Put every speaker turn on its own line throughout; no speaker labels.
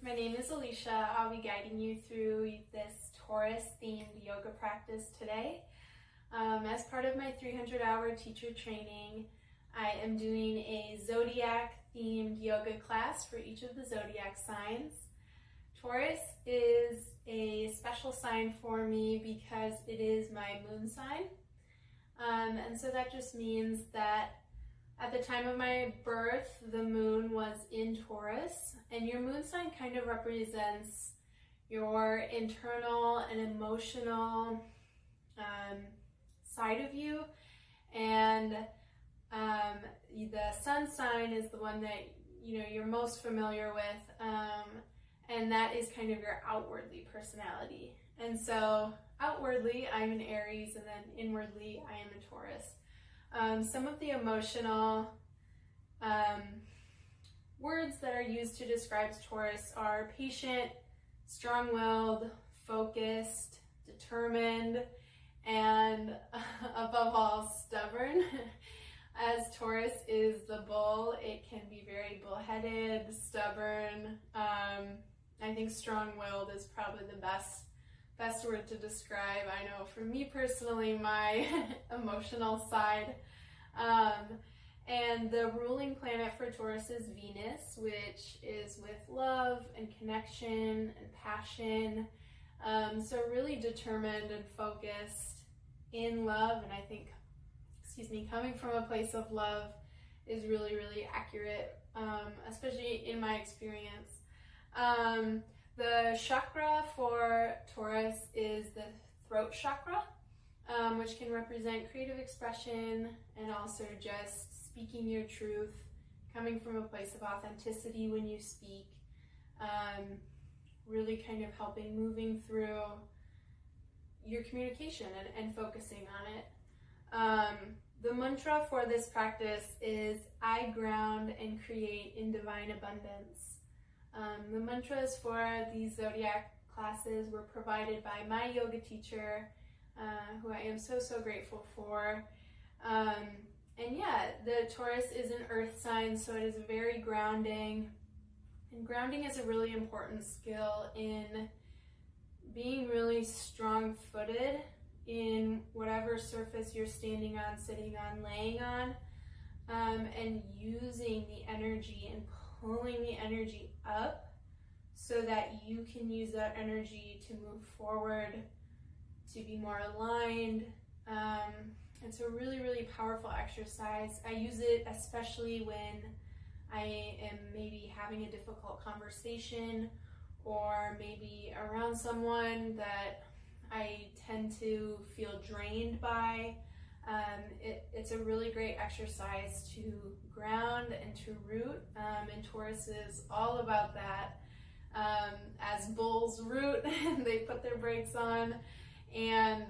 My name is Alicia. I'll be guiding you through this Taurus-themed yoga practice today. As part of my 300-hour teacher training, I am doing a zodiac-themed yoga class for each of the zodiac signs. Taurus is a special sign for me because it is my moon sign. And so that just means that at the time of my birth, the moon was in Taurus, and your moon sign kind of represents your internal and emotional side of you, and the sun sign is the one that you're most familiar with, and that is kind of your outwardly personality. And so outwardly, I'm an Aries, and then inwardly, I am a Taurus. Some of the emotional words that are used to describe Taurus are patient, strong-willed, focused, determined, and above all, stubborn. As Taurus is the bull, it can be very bullheaded, stubborn. I think strong-willed is probably the best word to describe. I know for me personally, my emotional side. And the ruling planet for Taurus is Venus, which is with love and connection and passion. So really determined and focused in love, and I think, coming from a place of love is really, really accurate, especially in my experience. The chakra for Taurus is the throat chakra, which can represent creative expression and also just speaking your truth, coming from a place of authenticity when you speak, really kind of helping moving through your communication and focusing on it. The mantra for this practice is I ground and create in divine abundance. The mantras for these zodiac classes were provided by my yoga teacher, who I am so grateful for. And yeah, the Taurus is an earth sign, so it is very grounding. And grounding is a really important skill in being really strong-footed in whatever surface you're standing on, sitting on, laying on, and using the energy and pulling the energy up so that you can use that energy to move forward, to be more aligned. It's a really, really powerful exercise. I use it especially when I am maybe having a difficult conversation or maybe around someone that I tend to feel drained by. It's a really great exercise to ground and to root, and Taurus is all about that. As bulls root, they put their brakes on, and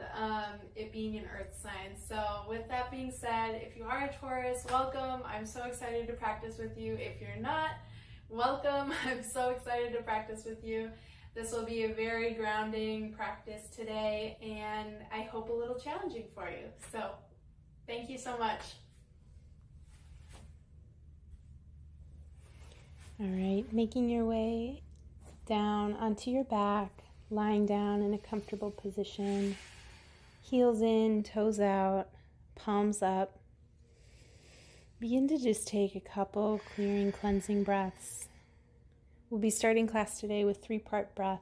it being an earth sign. So with that being said, if you are a Taurus, welcome. I'm so excited to practice with you. If you're not, welcome. I'm so excited to practice with you. This will be a very grounding practice today, and I hope a little challenging for you. So thank you so much.
All right, making your way down onto your back, lying down in a comfortable position, heels in, toes out, palms up. Begin to just take a couple clearing, cleansing breaths. We'll be starting class today with 3-part breath.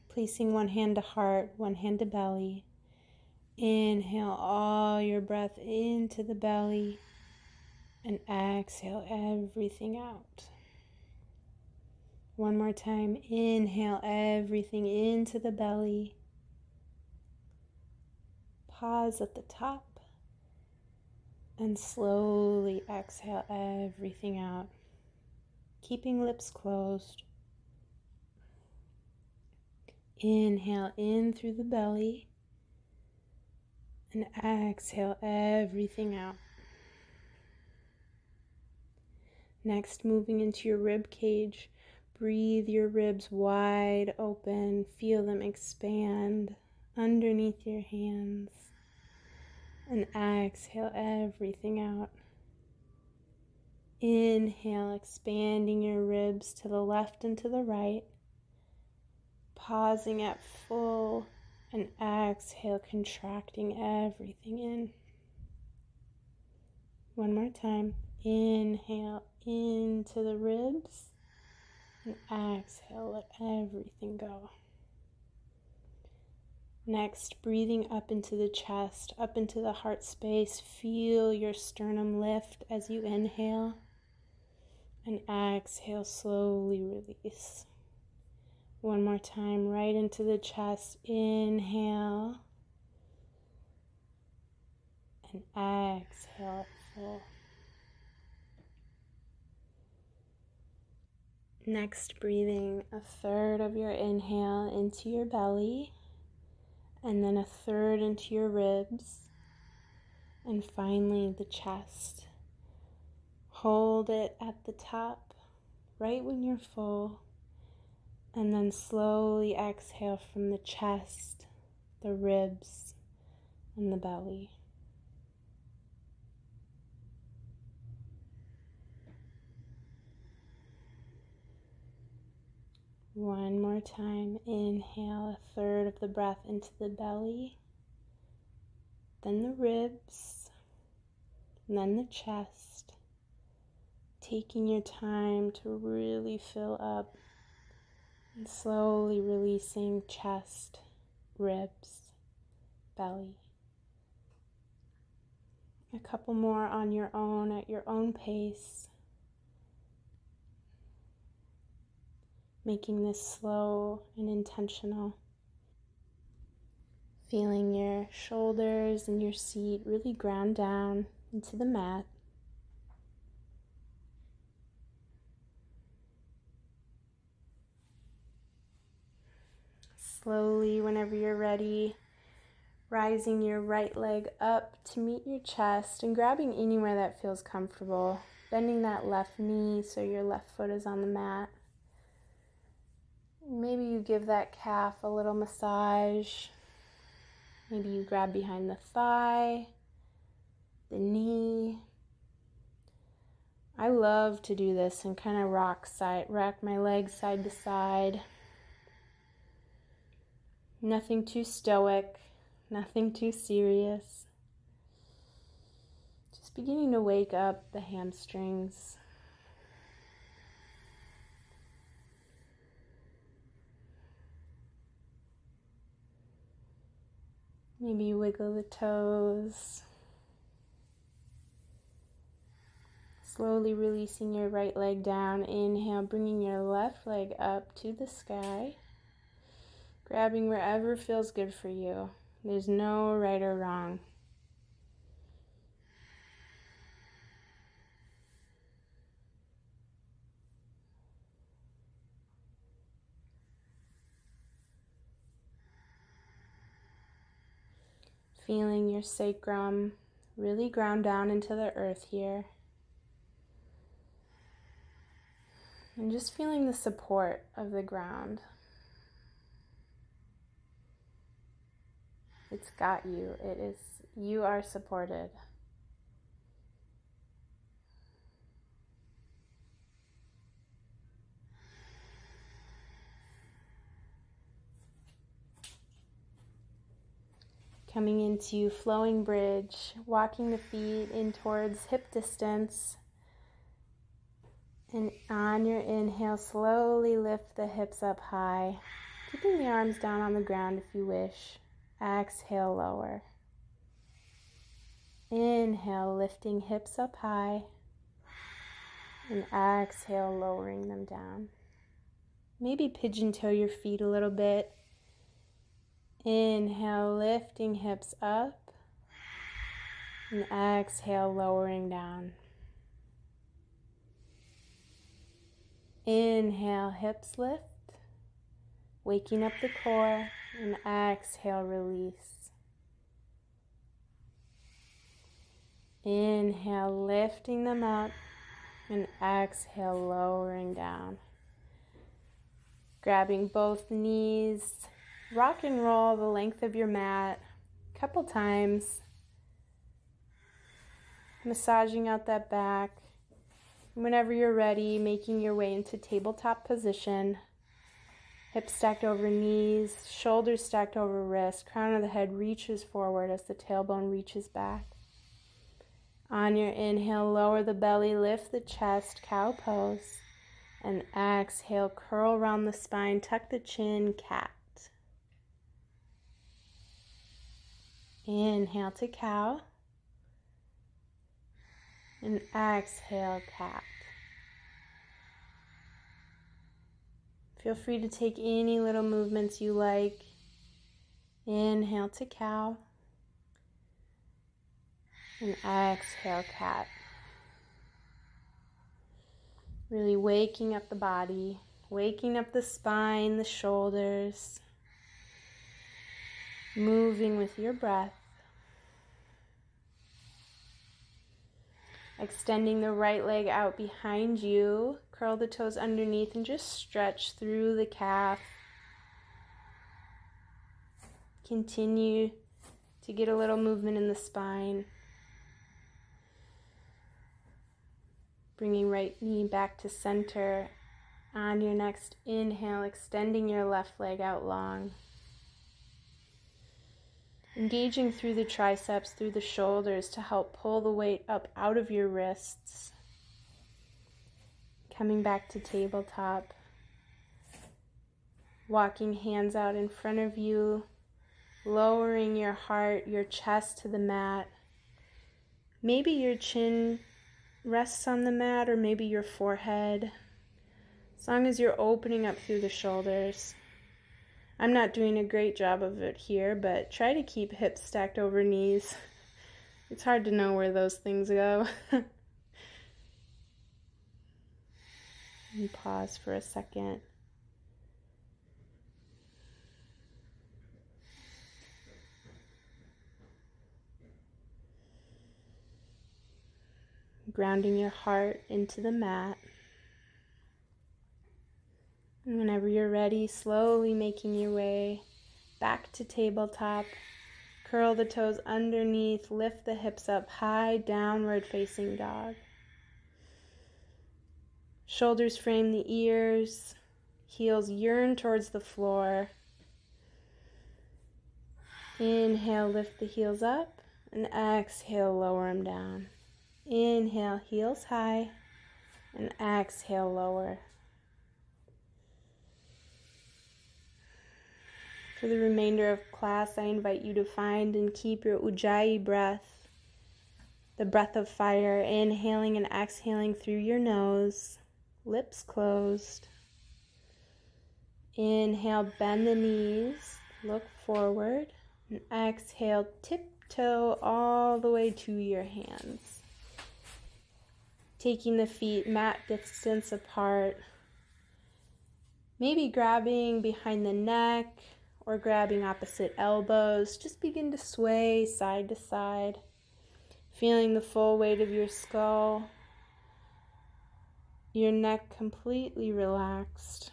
Placing one hand to heart, one hand to belly. Inhale all your breath into the belly and exhale everything out. One more time, inhale everything into the belly. Pause at the top and slowly exhale everything out, keeping lips closed. Inhale in through the belly and exhale everything out. Next, moving into your rib cage, breathe your ribs wide open, feel them expand underneath your hands, and exhale everything out. Inhale, expanding your ribs to the left and to the right. Pausing at full, and exhale, contracting everything in. One more time. Inhale into the ribs, and exhale, let everything go. Next, breathing up into the chest, up into the heart space. Feel your sternum lift as you inhale, and exhale, slowly release. One more time, right into the chest. Inhale, and exhale, full. Next, breathing a third of your inhale into your belly, and then a third into your ribs, and finally the chest. Hold it at the top, right when you're full, and then slowly exhale from the chest, the ribs, and the belly. One more time. Inhale a third of the breath into the belly, then the ribs, and then the chest. Taking your time to really fill up and slowly releasing chest, ribs, belly. A couple more on your own at your own pace. Making this slow and intentional. Feeling your shoulders and your seat really ground down into the mat. Slowly, whenever you're ready, rising your right leg up to meet your chest and grabbing anywhere that feels comfortable. Bending that left knee so your left foot is on the mat. Maybe you give that calf a little massage. Maybe you grab behind the thigh, the knee. I love to do this and kind of rock my legs side to side. Nothing too stoic, nothing too serious. Just beginning to wake up the hamstrings. Maybe you wiggle the toes. Slowly releasing your right leg down. Inhale, bringing your left leg up to the sky. Grabbing wherever feels good for you. There's no right or wrong. Feeling your sacrum really ground down into the earth here. And just feeling the support of the ground. It's got you. You are supported. Coming into flowing bridge, walking the feet in towards hip distance. And on your inhale, slowly lift the hips up high, keeping the arms down on the ground if you wish. Exhale, lower. Inhale, lifting hips up high. And exhale, lowering them down. Maybe pigeon toe your feet a little bit. Inhale, lifting hips up. And exhale, lowering down. Inhale, hips lift. Waking up the core. And exhale, release. Inhale, lifting them up. And exhale, lowering down. Grabbing both knees. Rock and roll the length of your mat a couple times. Massaging out that back. Whenever you're ready, making your way into tabletop position. Hips stacked over knees, shoulders stacked over wrists, crown of the head reaches forward as the tailbone reaches back. On your inhale, lower the belly, lift the chest, cow pose. And exhale, curl around the spine, tuck the chin, cat. Inhale to cow. And exhale, cat. Feel free to take any little movements you like. Inhale to cow. And exhale, cat. Really waking up the body, waking up the spine, the shoulders. Moving with your breath. Extending the right leg out behind you. Curl the toes underneath and just stretch through the calf. Continue to get a little movement in the spine. Bringing right knee back to center. On your next inhale, extending your left leg out long. Engaging through the triceps, through the shoulders to help pull the weight up out of your wrists. Coming back to tabletop. Walking hands out in front of you. Lowering your heart, your chest to the mat. Maybe your chin rests on the mat or maybe your forehead. As long as you're opening up through the shoulders. I'm not doing a great job of it here, but try to keep hips stacked over knees. It's hard to know where those things go. And pause for a second. Grounding your heart into the mat. And whenever you're ready, slowly making your way back to tabletop. Curl the toes underneath, lift the hips up high, downward facing dog. Shoulders frame the ears, heels yearn towards the floor. Inhale, lift the heels up, and exhale, lower them down. Inhale, heels high, and exhale, lower. For the remainder of class, I invite you to find and keep your Ujjayi breath, the breath of fire, inhaling and exhaling through your nose, lips closed. Inhale, bend the knees, look forward, and exhale, tiptoe all the way to your hands. Taking the feet mat distance apart, maybe grabbing behind the neck, or grabbing opposite elbows. Just begin to sway side to side, feeling the full weight of your skull, your neck completely relaxed.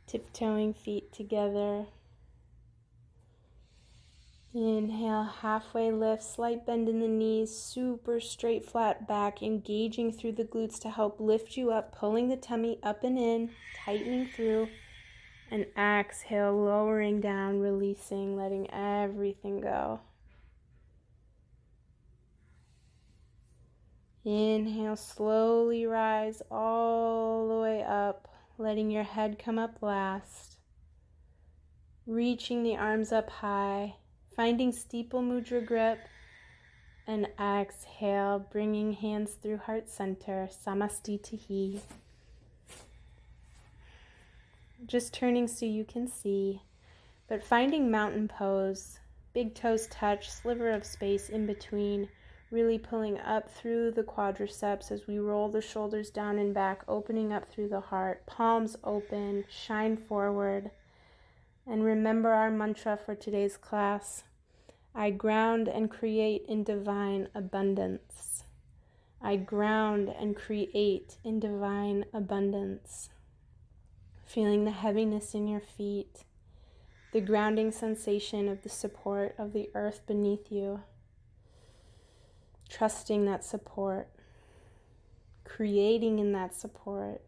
Tiptoeing feet together. Inhale, halfway lift, slight bend in the knees, super straight flat back, engaging through the glutes to help lift you up, pulling the tummy up and in, tightening through, and exhale, lowering down, releasing, letting everything go. Inhale, slowly rise all the way up, letting your head come up last. Reaching the arms up high, finding steeple mudra grip, and exhale, bringing hands through heart center, samastitihi. Just turning so you can see, but finding mountain pose, big toes touch, sliver of space in between, really pulling up through the quadriceps as we roll the shoulders down and back, opening up through the heart, palms open, shine forward. And remember our mantra for today's class: I ground and create in divine abundance. I ground and create in divine abundance. Feeling the heaviness in your feet, the grounding sensation of the support of the earth beneath you. Trusting that support, creating in that support.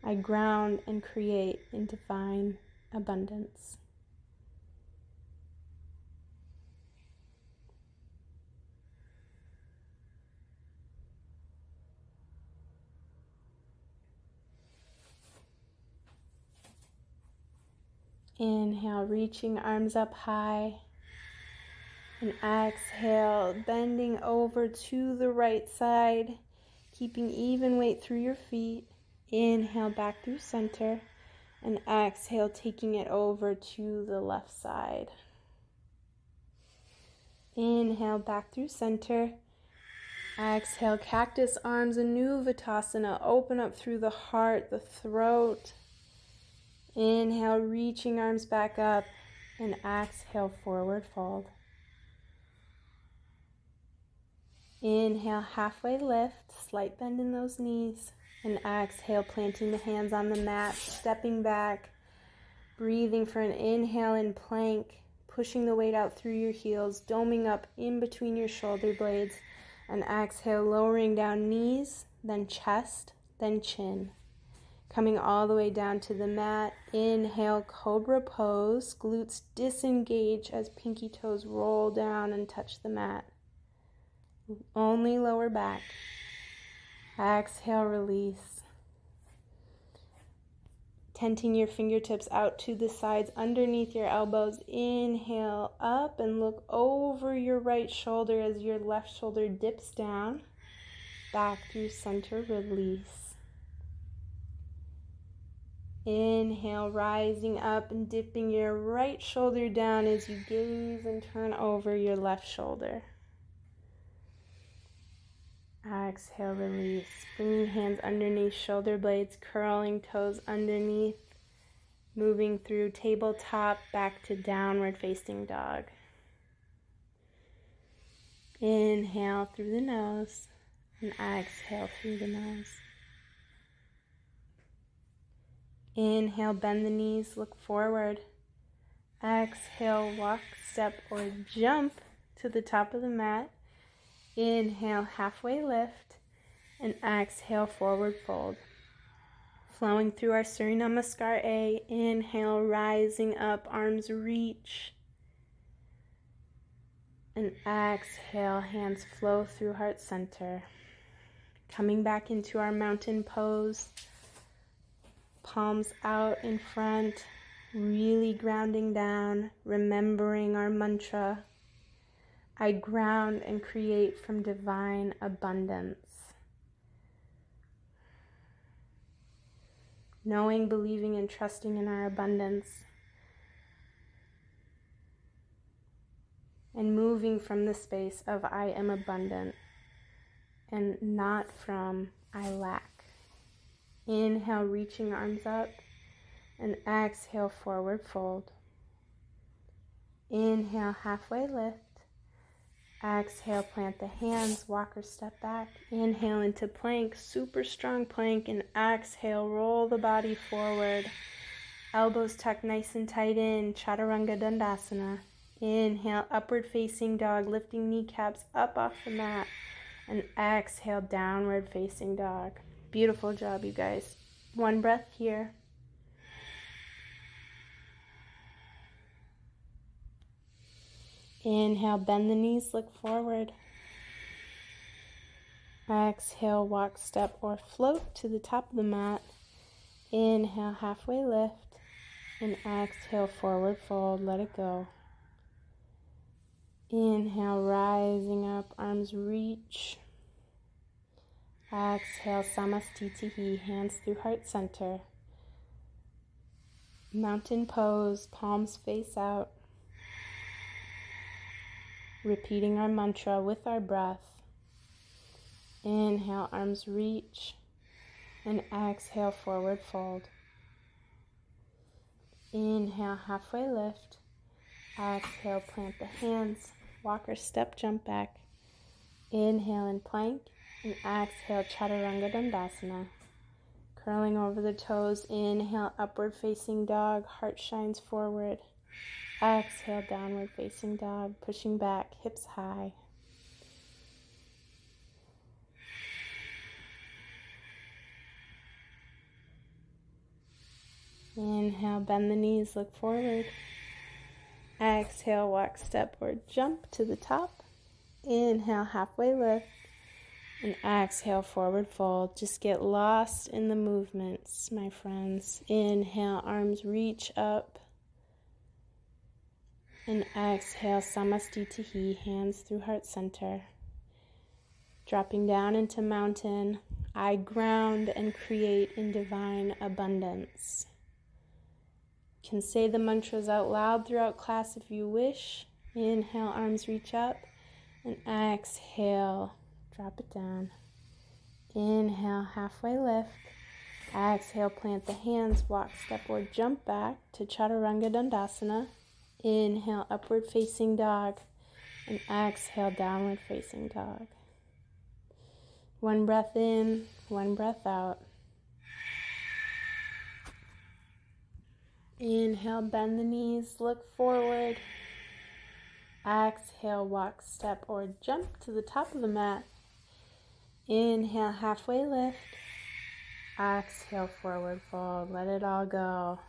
I ground and create in divine abundance. Inhale, reaching arms up high. And exhale, bending over to the right side, keeping even weight through your feet. Inhale, back through center. And exhale, taking it over to the left side. Inhale, back through center. Exhale, cactus arms, Anuvatasana. Open up through the heart, the throat. Inhale, reaching arms back up. And exhale, forward fold. Inhale, halfway lift, slight bend in those knees. And exhale, planting the hands on the mat, stepping back, breathing for an inhale in plank, pushing the weight out through your heels, doming up in between your shoulder blades. And exhale, lowering down knees, then chest, then chin. Coming all the way down to the mat. Inhale, cobra pose, glutes disengage as pinky toes roll down and touch the mat. Only lower back. Exhale, release. Tenting your fingertips out to the sides underneath your elbows. Inhale up and look over your right shoulder as your left shoulder dips down. Back through center, release. Inhale, rising up and dipping your right shoulder down as you gaze and turn over your left shoulder. Exhale, release. Bringing hands underneath shoulder blades, curling toes underneath, moving through tabletop back to downward facing dog. Inhale through the nose and exhale through the nose. Inhale, bend the knees, look forward. Exhale, walk, step, or jump to the top of the mat. Inhale, halfway lift, and exhale, forward fold. Flowing through our Surya Namaskar A. Inhale, rising up, arms reach. And exhale, hands flow through heart center. Coming back into our mountain pose. Palms out in front, really grounding down, remembering our mantra. I ground and create from divine abundance. Knowing, believing, and trusting in our abundance. And moving from the space of I am abundant and not from I lack. Inhale, reaching arms up, and exhale, forward fold. Inhale, halfway lift. Exhale, plant the hands, walk or step back. Inhale into plank, super strong plank, and exhale, roll the body forward. Elbows tucked nice and tight in, Chaturanga Dandasana. Inhale, upward facing dog, lifting kneecaps up off the mat. And exhale, downward facing dog. Beautiful job, you guys. One breath here. Inhale, bend the knees, look forward. Exhale, walk, step, or float to the top of the mat. Inhale, halfway lift. And exhale, forward fold, let it go. Inhale, rising up, arms reach. Exhale, Samastitihi, hands through heart center. Mountain pose, palms face out. repeating our mantra with our breath. Inhale, arms reach, and exhale, forward fold. Inhale, halfway lift. Exhale, plant the hands, walk or step, jump back. Inhale and plank, and exhale, chaturanga dandasana. Curling over the toes, inhale, upward facing dog, heart shines forward. Exhale, downward facing dog, pushing back, hips high. Inhale, bend the knees, look forward. Exhale, walk, step, or jump to the top. Inhale, halfway lift. And exhale, forward fold. Just get lost in the movements, my friends. Inhale, arms reach up. And exhale, samastitihi, hands through heart center. Dropping down into mountain, I ground and create in divine abundance. You can say the mantras out loud throughout class if you wish. Inhale, arms reach up. And exhale, drop it down. Inhale, halfway lift. Exhale, plant the hands, walk, step, or jump back to chaturanga dandasana. Inhale, upward facing dog. And exhale, downward facing dog. One breath in, one breath out. Inhale, bend the knees, look forward. Exhale, walk, step, or jump to the top of the mat. Inhale, halfway lift. Exhale, forward fold. Let it all go.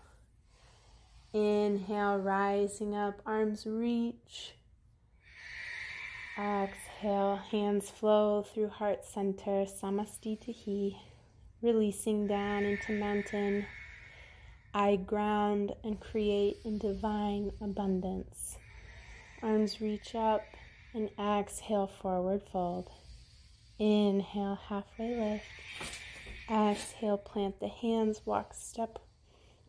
Inhale, rising up, arms reach. Exhale, hands flow through heart center, samastitihi. Releasing down into mountain. I ground and create in divine abundance. Arms reach up and exhale, forward fold. Inhale, halfway lift. Exhale, plant the hands, walk, step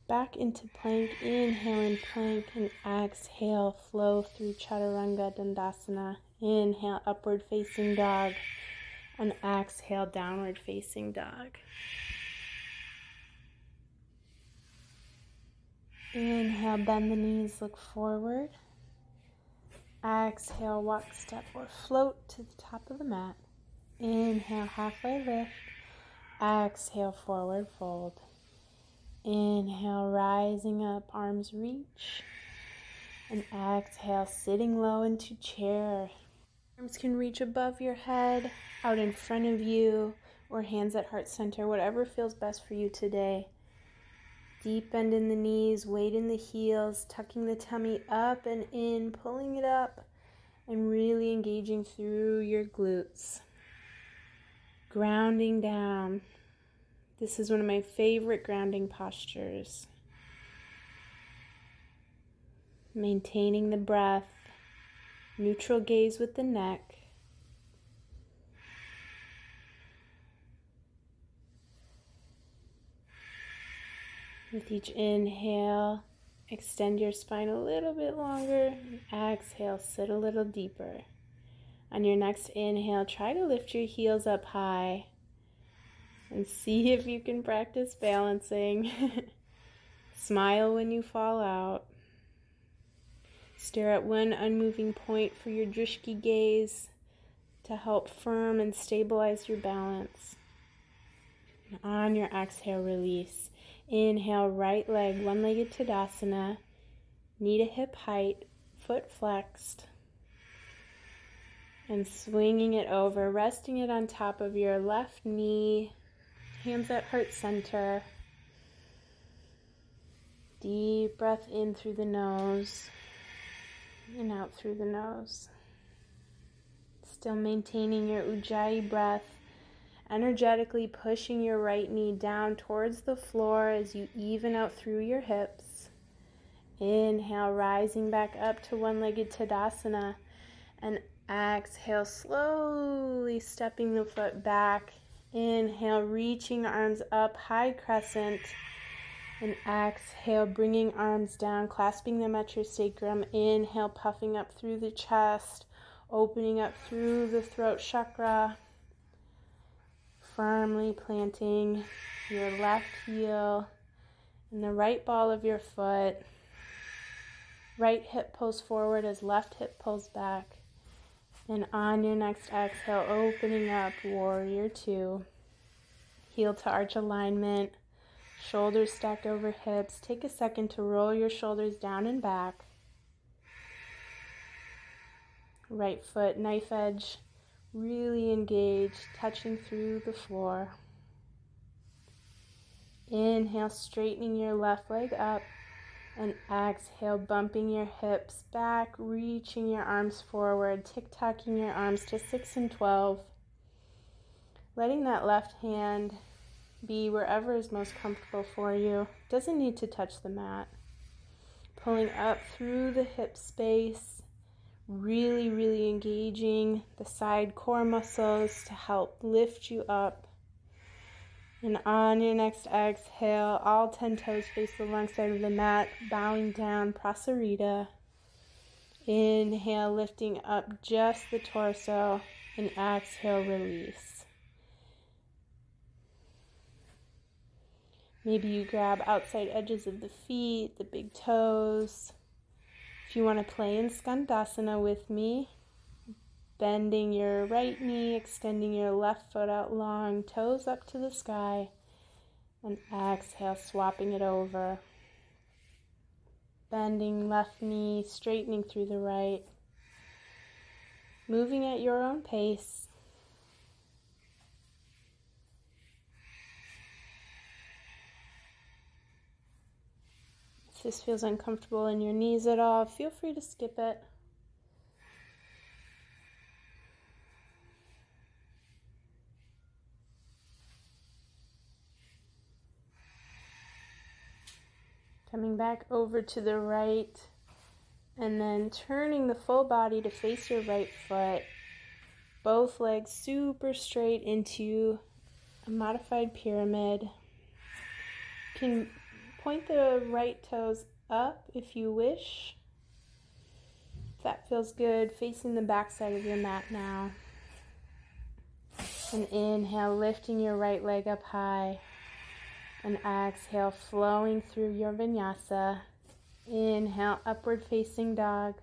back into plank. Inhale in plank and exhale, flow through chaturanga dandasana. Inhale, upward facing dog, and exhale, downward facing dog. Inhale, bend the knees, look forward. Exhale, walk, step, or float to the top of the mat. Inhale, halfway lift. Exhale, forward fold. Inhale, rising up, arms reach. And exhale, sitting low into chair. Arms can reach above your head, out in front of you, or hands at heart center, whatever feels best for you today. Deep bend in the knees, weight in the heels, tucking the tummy up and in, pulling it up, and really engaging through your glutes. Grounding down. This is one of my favorite grounding postures. Maintaining the breath, neutral gaze with the neck. With each inhale, extend your spine a little bit longer. Exhale, sit a little deeper. On your next inhale, try to lift your heels up high and see if you can practice balancing. Smile when you fall out. Stare at one unmoving point for your drishti gaze to help firm and stabilize your balance. And on your exhale, release. Inhale, right leg, one-legged Tadasana, knee to hip height, foot flexed. And swinging it over, resting it on top of your left knee, hands at heart center. Deep breath in through the nose and out through the nose. Still maintaining your Ujjayi breath. Energetically pushing your right knee down towards the floor as you even out through your hips. Inhale, rising back up to one-legged Tadasana. And exhale, slowly stepping the foot back. Inhale, reaching arms up, high crescent. And exhale, bringing arms down, clasping them at your sacrum. Inhale, puffing up through the chest. opening up through the throat chakra, firmly planting your left heel in the right ball of your foot. Right hip pulls forward as left hip pulls back. And on your next exhale, opening up, warrior two. Heel to arch alignment, shoulders stacked over hips. Take a second to roll your shoulders down and back. Right foot, knife edge, really engaged, touching through the floor. Inhale, straightening your left leg up. And exhale, bumping your hips back, reaching your arms forward, tick-tocking your arms to 6 and 12. Letting that left hand be wherever is most comfortable for you. Doesn't need to touch the mat. Pulling up through the hip space, really, really engaging the side core muscles to help lift you up. And on your next exhale, all 10 toes face the wrong side of the mat, bowing down, prasarita. Inhale, lifting up just the torso, and exhale, release. Maybe you grab outside edges of the feet, the big toes. If you want to play in Skandasana with me, bending your right knee, extending your left foot out long, toes up to the sky, and exhale, swapping it over. Bending left knee, straightening through the right. Moving at your own pace. If this feels uncomfortable in your knees at all, feel free to skip it. Coming back over to the right, and then turning the full body to face your right foot. Both legs super straight into a modified pyramid. You can point the right toes up if you wish. If that feels good, facing the back side of your mat now. And inhale, lifting your right leg up high. And exhale, flowing through your vinyasa. Inhale, upward facing dog.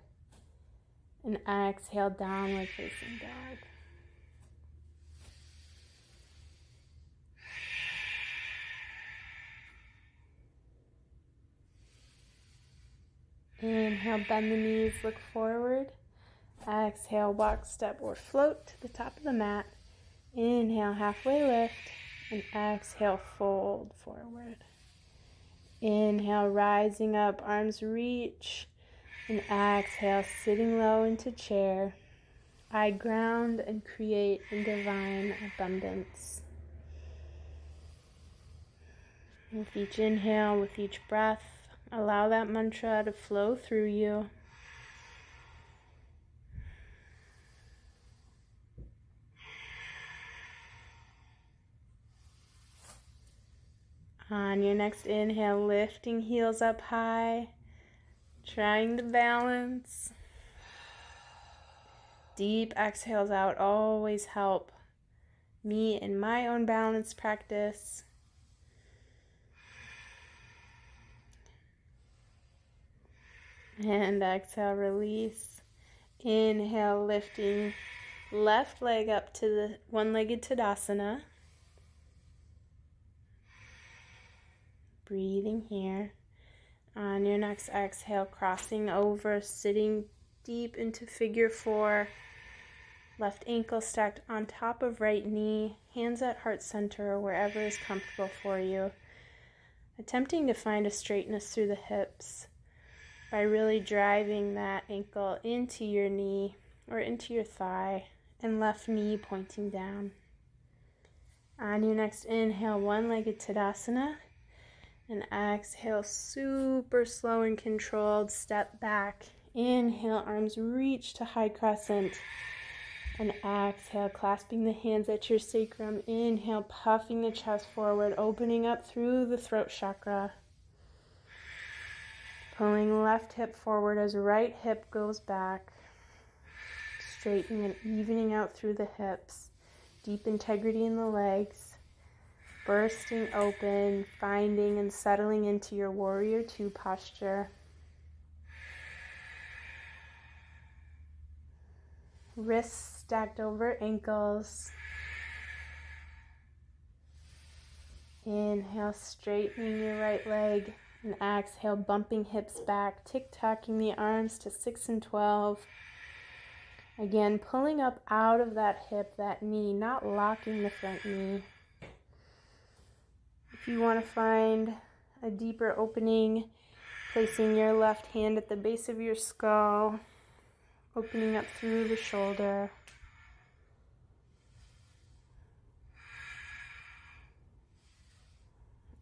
And exhale, downward facing dog. Inhale, bend the knees, look forward. Exhale, walk, step, or float to the top of the mat. Inhale, halfway lift. And exhale, fold forward. Inhale, rising up, arms reach. And exhale, sitting low into chair. I ground and create in divine abundance. With each inhale, with each breath, allow that mantra to flow through you. On your next inhale, lifting heels up high, trying to balance. Deep exhales out always help me in my own balance practice. And exhale, release. Inhale, lifting left leg up to the one-legged Tadasana. Breathing here. On your next exhale, crossing over, sitting deep into figure four. Left ankle stacked on top of right knee, hands at heart center or wherever is comfortable for you. Attempting to find a straightness through the hips by really driving that ankle into your knee or into your thigh, and left knee pointing down. On your next inhale, one-legged Tadasana. And exhale, super slow and controlled, step back. Inhale, arms reach to high crescent. And exhale, clasping the hands at your sacrum. Inhale, puffing the chest forward, opening up through the throat chakra. Pulling left hip forward as right hip goes back. straightening and evening out through the hips. Deep integrity in the legs. Bursting open, finding and settling into your warrior two posture. Wrists stacked over ankles. Inhale, straightening your right leg. And exhale, bumping hips back, tick-tocking the arms to 6 and 12. Again, pulling up out of that hip, that knee, not locking the front knee. If you want to find a deeper opening, placing your left hand at the base of your skull, opening up through the shoulder.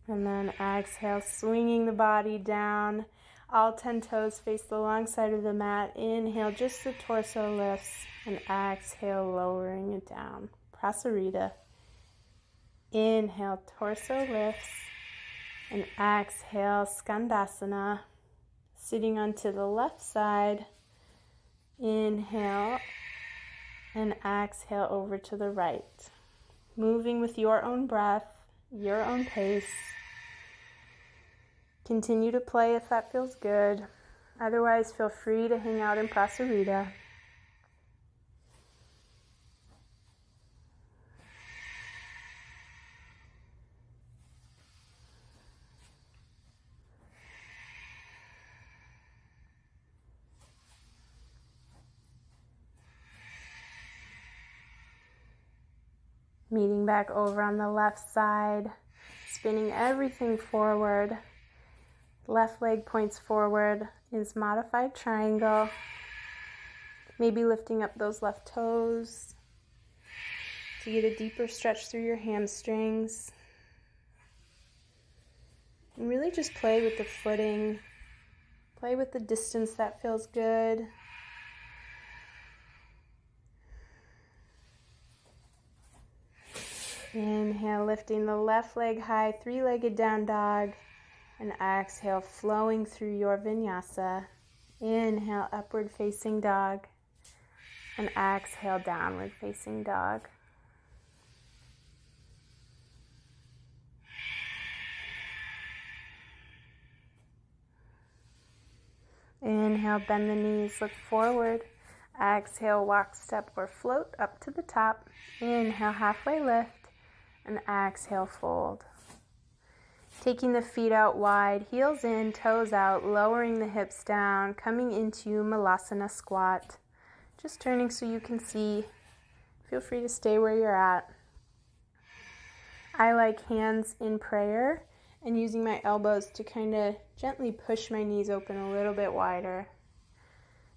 And then exhale, swinging the body down. All 10 toes face the long side of the mat. Inhale, just the torso lifts. And exhale, lowering it down. Prasarita. Inhale, torso lifts. And exhale, Skandasana. Sitting onto the left side. Inhale. And exhale over to the right. Moving with your own breath, your own pace. Continue to play if that feels good. Otherwise, feel free to hang out in Prasarita. Meeting back over on the left side, spinning everything forward. Left leg points forward is modified triangle. Maybe lifting up those left toes to get a deeper stretch through your hamstrings. And really just play with the footing. Play with the distance that feels good. Inhale, lifting the left leg high, three-legged down dog. And exhale, flowing through your vinyasa. Inhale, upward facing dog. And exhale, downward facing dog. Inhale, bend the knees, look forward. Exhale, walk, step, or float up to the top. Inhale, halfway lift. And exhale, fold. Taking the feet out wide, heels in, toes out, lowering the hips down, coming into Malasana squat. Just turning so you can see. Feel free to stay where you're at. I like hands in prayer and using my elbows to kind of gently push my knees open a little bit wider.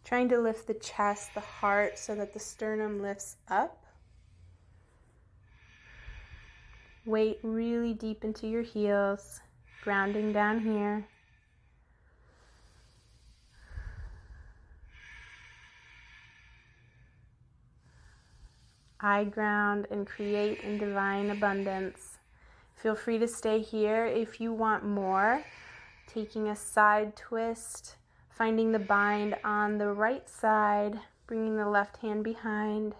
Trying to lift the chest, the heart, so that the sternum lifts up. Weight really deep into your heels, grounding down here. I ground and create in divine abundance. Feel free to stay here if you want more. Taking a side twist, finding the bind on the right side, bringing the left hand behind.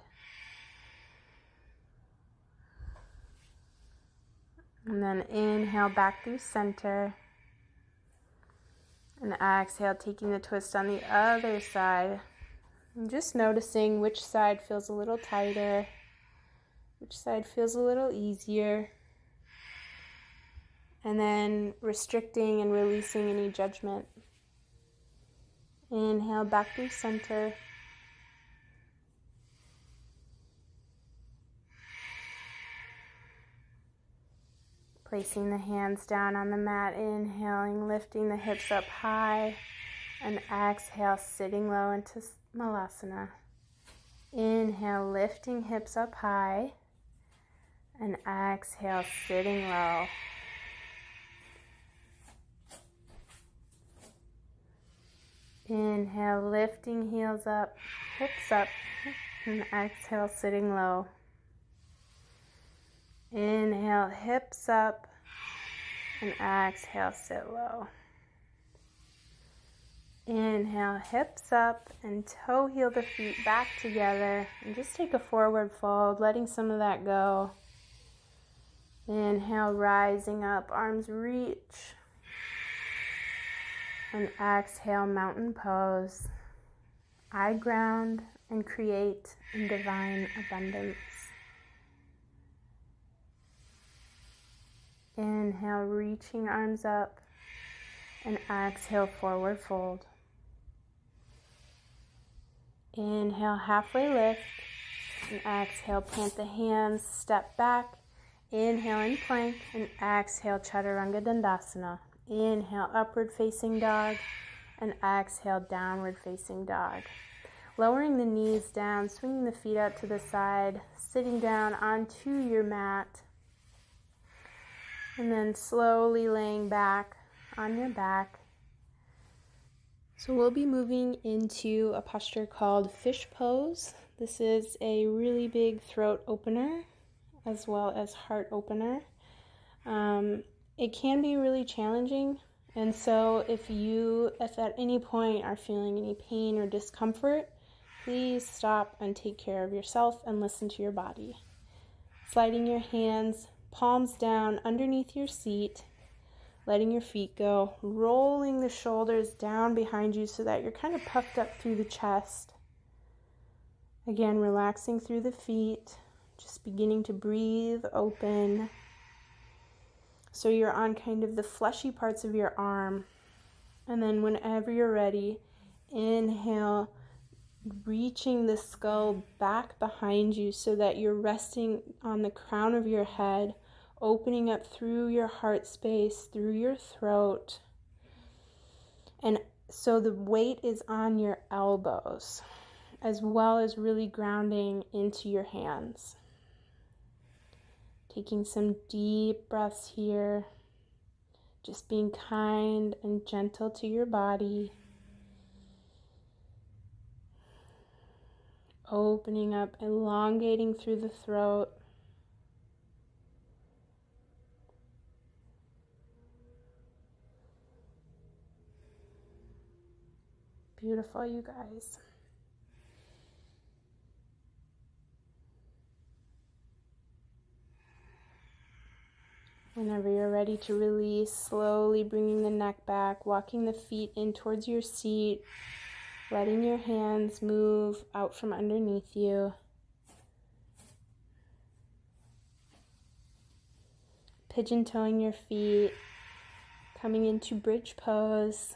And then inhale back through center. And exhale, taking the twist on the other side. And just noticing which side feels a little tighter, which side feels a little easier. And then restricting and releasing any judgment. Inhale back through center. Placing the hands down on the mat, inhaling, lifting the hips up high, and exhale, sitting low into Malasana. Inhale, lifting hips up high, and exhale, sitting low. Inhale, lifting heels up, hips up, and exhale, sitting low. Inhale, hips up, and exhale, sit low. Inhale, hips up, and toe heel the feet back together. And just take a forward fold, letting some of that go. Inhale, rising up, arms reach. And exhale, mountain pose. I ground and create in divine abundance. Inhale, reaching arms up, and exhale, forward fold. Inhale, halfway lift, and exhale, plant the hands, step back. Inhale in plank, and exhale, Chaturanga Dandasana. Inhale, upward facing dog, and exhale, downward facing dog. Lowering the knees down, swinging the feet out to the side, sitting down onto your mat, and then slowly laying back on your back. So we'll be moving into a posture called fish pose. This is a really big throat opener as well as heart opener. It can be really challenging, and so if at any point are feeling any pain or discomfort, please stop and take care of yourself and listen to your body. Sliding your hands, palms down underneath your seat, letting your feet go, rolling the shoulders down behind you so that you're kind of puffed up through the chest. Again, relaxing through the feet, just beginning to breathe open. So you're on kind of the fleshy parts of your arm. And then whenever you're ready, inhale, reaching the skull back behind you so that you're resting on the crown of your head, opening up through your heart space, through your throat. And so the weight is on your elbows, as well as really grounding into your hands. Taking some deep breaths here, just being kind and gentle to your body. Opening up, elongating through the throat. Beautiful, you guys. Whenever you're ready to release, slowly bringing the neck back, walking the feet in towards your seat, letting your hands move out from underneath you. Pigeon-toeing your feet, coming into bridge pose.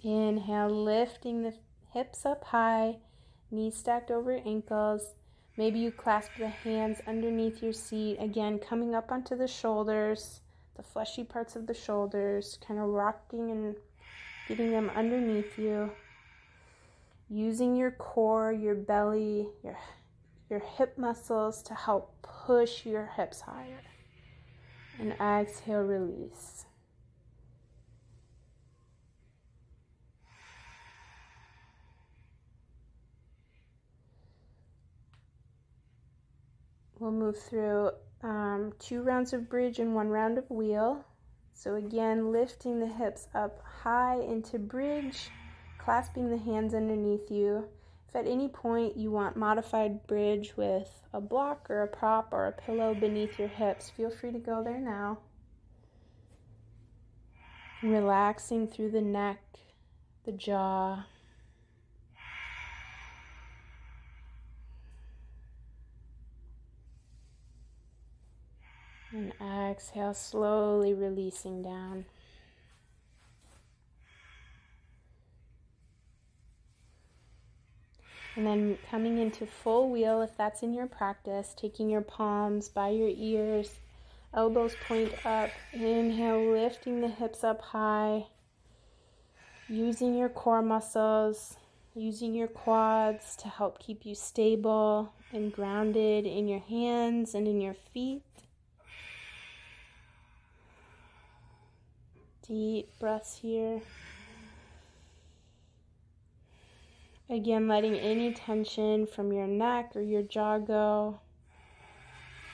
Inhale, lifting the hips up high, knees stacked over ankles. Maybe you clasp the hands underneath your seat, again coming up onto the shoulders, the fleshy parts of the shoulders, kind of rocking and getting them underneath you. Using your core, your belly, your hip muscles to help push your hips higher. And exhale, release. We'll move through 2 rounds of bridge and 1 round of wheel. So again, lifting the hips up high into bridge, clasping the hands underneath you. If at any point you want modified bridge with a block or a prop or a pillow beneath your hips, feel free to go there now. Relaxing through the neck, the jaw. And exhale, slowly releasing down. And then coming into full wheel, if that's in your practice, taking your palms by your ears, elbows point up. Inhale, lifting the hips up high. Using your core muscles, using your quads to help keep you stable and grounded in your hands and in your feet. Deep breaths here. Again, letting any tension from your neck or your jaw go.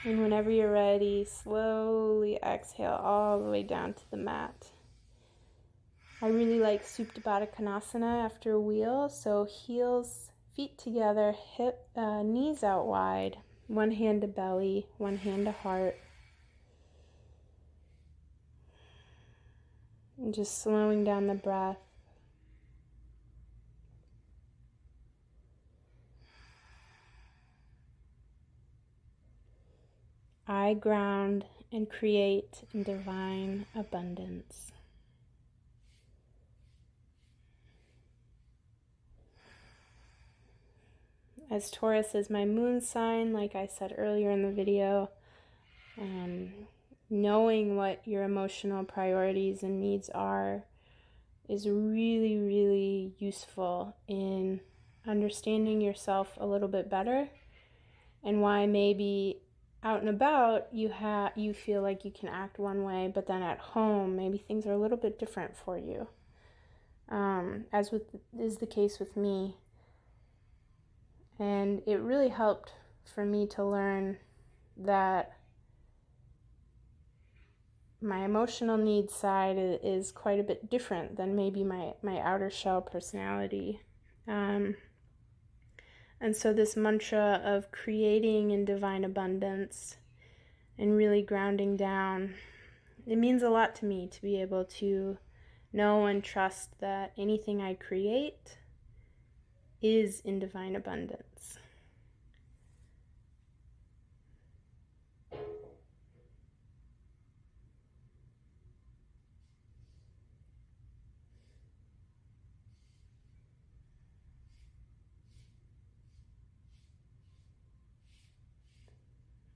And whenever you're ready, slowly exhale all the way down to the mat. I really like Supta Baddha Konasana after a wheel. So heels, feet together, knees out wide, one hand to belly, one hand to heart. And just slowing down the breath. I ground and create in divine abundance. As Taurus is my moon sign, like I said earlier in the video, knowing what your emotional priorities and needs are is really, really useful in understanding yourself a little bit better, and why maybe out and about you feel like you can act one way, but then at home maybe things are a little bit different for you. Is the case with me. And it really helped for me to learn that my emotional needs side is quite a bit different than maybe my outer shell personality. And so this mantra of creating in divine abundance and really grounding down, it means a lot to me to be able to know and trust that anything I create is in divine abundance.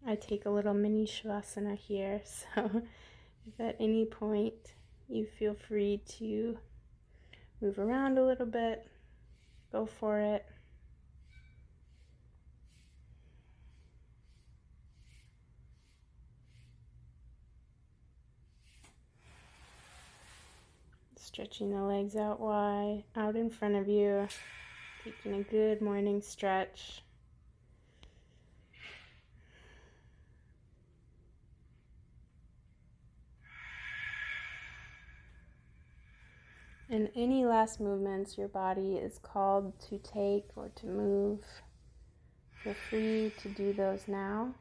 I take a little mini shavasana here, so if at any point you feel free to move around a little bit, go for it. Stretching the legs out wide, out in front of you, taking a good morning stretch. And any last movements your body is called to take or to move, feel free to do those now.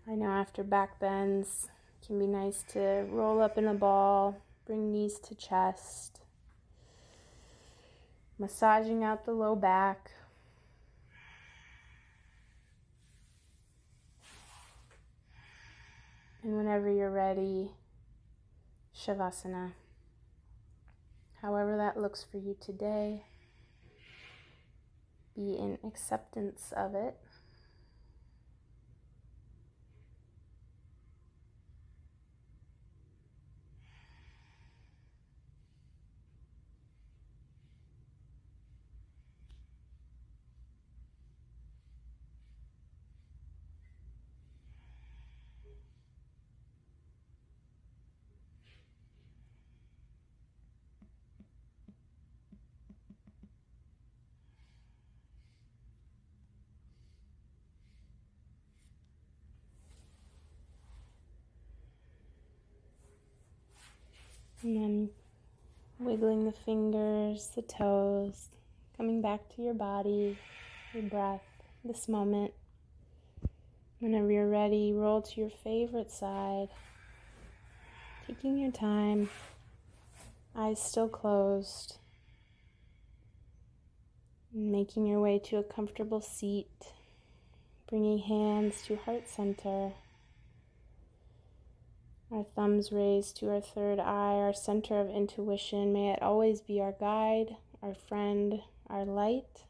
I know after back bends, it can be nice to roll up in a ball, bring knees to chest, massaging out the low back. And whenever you're ready, Shavasana. However that looks for you today, be in acceptance of it. And then wiggling the fingers, the toes, coming back to your body, your breath, this moment. Whenever you're ready, roll to your favorite side, taking your time, eyes still closed, making your way to a comfortable seat, bringing hands to heart center, our thumbs raised to our third eye, our center of intuition. May it always be our guide, our friend, our light.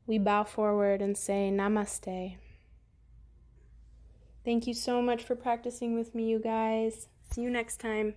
We bow forward and say namaste. Thank you so much for practicing with me, you guys. See you next time.